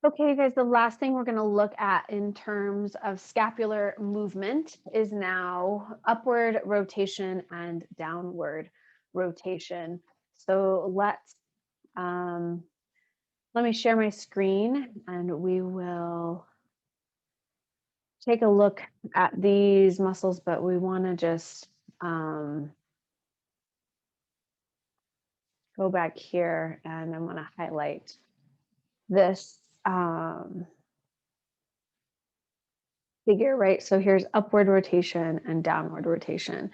Okay, guys, the last thing we're going to look at in terms of scapular movement is now upward rotation and downward rotation. So let me share my screen and we will take a look at these muscles, but we want to just go back here and I want to highlight this figure, right? So here's upward rotation and downward rotation.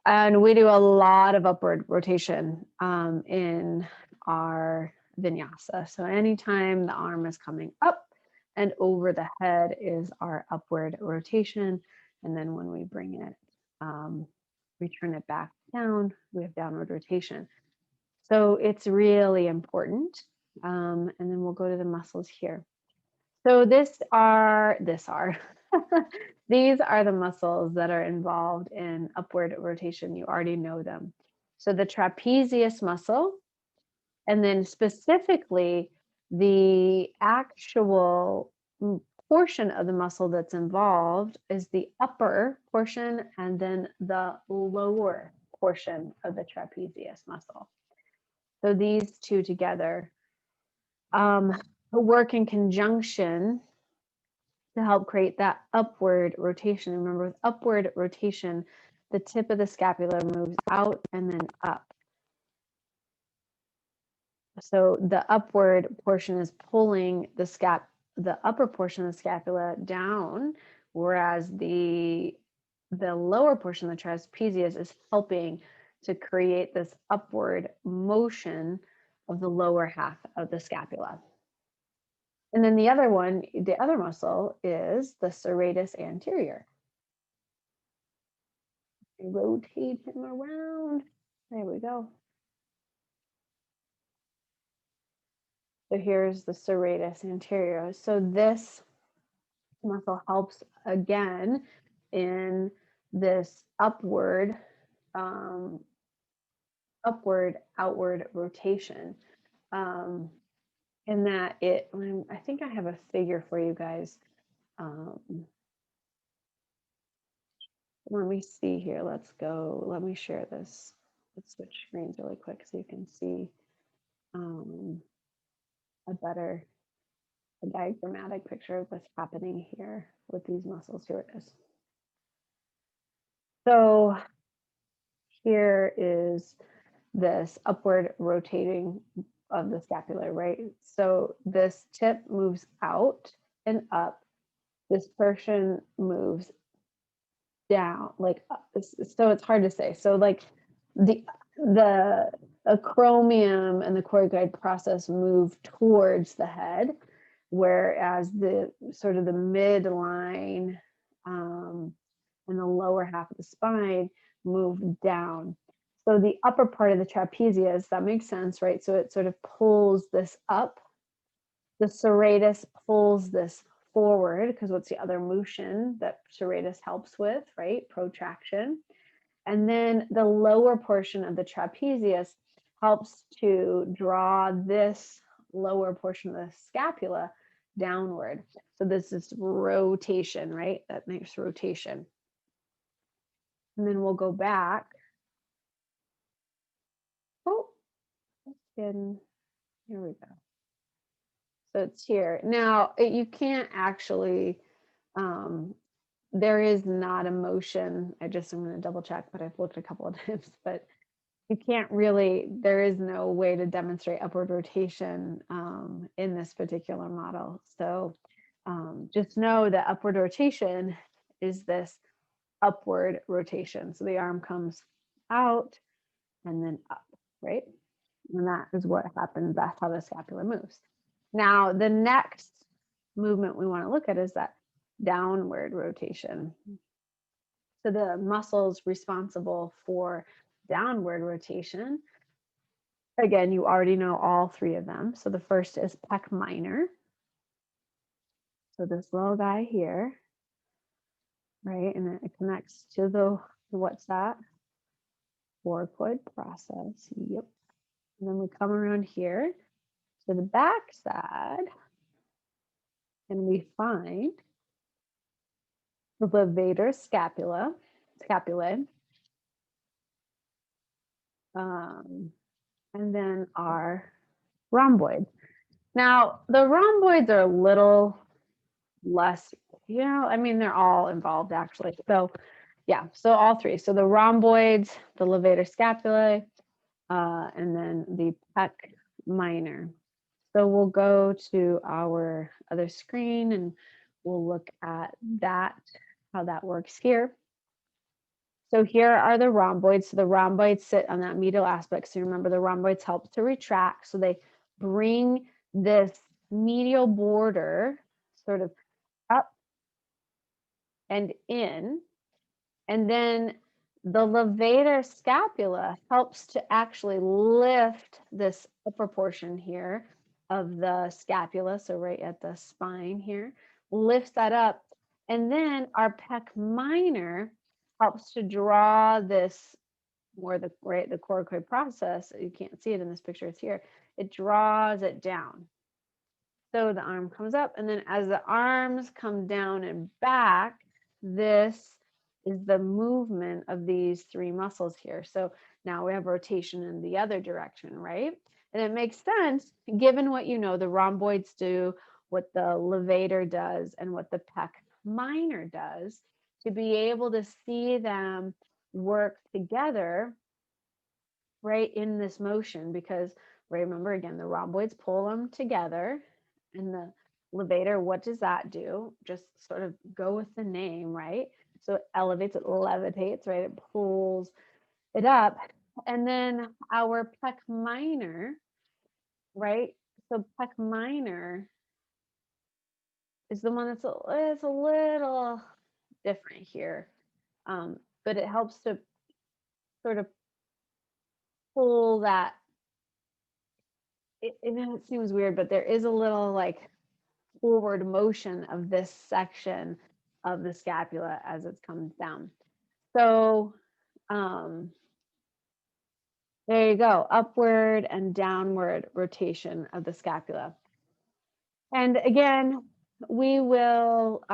And we do a lot of upward rotation in our vinyasa. So anytime the arm is coming up and over the head is our upward rotation. And then when we bring it, return it back down, we have downward rotation. So it's really important. And then we'll go to the muscles here. So these are the muscles that are involved in upward rotation. You already know them. So the trapezius muscle, and then specifically the actual portion of the muscle that's involved is the upper portion and then the lower portion of the trapezius muscle. So these two together work in conjunction to help create that upward rotation. Remember, with upward rotation, the tip of the scapula moves out and then up. So the upward portion is pulling the upper portion of the scapula down, whereas the lower portion of the trapezius is helping to create this upward motion of the lower half of the scapula. And then the other muscle is the serratus anterior. Rotate him around. There we go. So here's the serratus anterior. So this muscle helps again in this outward outward rotation. In that I think I have a figure for you guys. Let me see here. Let's go. Let me share this. Let's switch screens really quick so you can see a diagrammatic picture of what's happening here with these muscles. Here it is. So here is this upward rotating of the scapula, right? So this tip moves out and up. This portion moves down, like so it's hard to say. So like the acromion and the coracoid process move towards the head, whereas the sort of the midline and the lower half of the spine move down. So the upper part of the trapezius, that makes sense, right? So it sort of pulls this up. The serratus pulls this forward, because what's the other motion that serratus helps with, right? Protraction. And then the lower portion of the trapezius helps to draw this lower portion of the scapula downward. So this is rotation, right? That makes rotation. And then we'll go back. Oh, here we go. So it's here. Now, you can't actually, there is not a motion. I'm going to double check, but I've looked a couple of times, but you can't really, there is no way to demonstrate upward rotation in this particular model. So just know that upward rotation is this upward rotation. So the arm comes out and then up, right? And that is what happens. That's how the scapula moves. Now, the next movement we want to look at is that downward rotation. So the muscles responsible for downward rotation, again, you already know all three of them. So the first is pec minor. So this little guy here, right? And it connects to the, what's that? Coracoid process. Yep. And then we come around here to the back side. and we find the levator scapulae, and then our rhomboids. Now, the rhomboids are a little less, I mean, they're all involved actually. So yeah, so all three. So the rhomboids, the levator scapulae, and then the pec minor. So we'll go to our other screen and we'll look at that, how that works here. So here are the rhomboids. So the rhomboids sit on that medial aspect. So remember, the rhomboids help to retract. So they bring this medial border sort of up and in. And then the levator scapula helps to actually lift this upper portion here of the scapula. So right at the spine here, lifts that up. And then our pec minor helps to draw this, where the coracoid process, you can't see it in this picture, it's here, it draws it down. So the arm comes up, and then as the arms come down and back, this is the movement of these three muscles here. So now we have rotation in the other direction, right? And it makes sense given what you know the rhomboids do, what the levator does, and what the pec minor does, to be able to see them work together right in this motion. Because remember, again, the rhomboids pull them together, and the levator, what does that do? Just sort of go with the name, right? So it elevates, it levitates, right? It pulls it up. And then our pec minor, right? So pec minor is the one that's it's a little different here, but it helps to sort of pull that. It seems weird, but there is a little like forward motion of this section of the scapula as it comes down. So there you go, upward and downward rotation of the scapula. And again, we will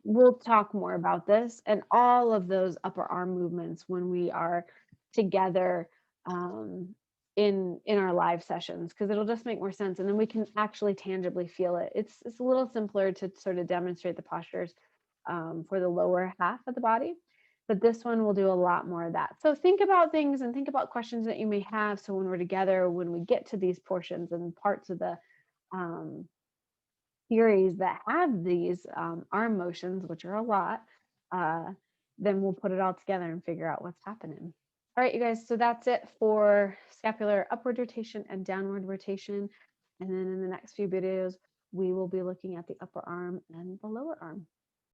we'll talk more about this and all of those upper arm movements when we are together in our live sessions, because it'll just make more sense, and then we can actually tangibly feel it. It's a little simpler to sort of demonstrate the postures for the lower half of the body, but this one will do a lot more of that. So think about things and think about questions that you may have, so when we're together, when we get to these portions and parts of the theories that have these arm motions, which are a lot, then we'll put it all together and figure out what's happening. All right, you guys, so that's it for scapular upward rotation and downward rotation. And then in the next few videos, we will be looking at the upper arm and the lower arm.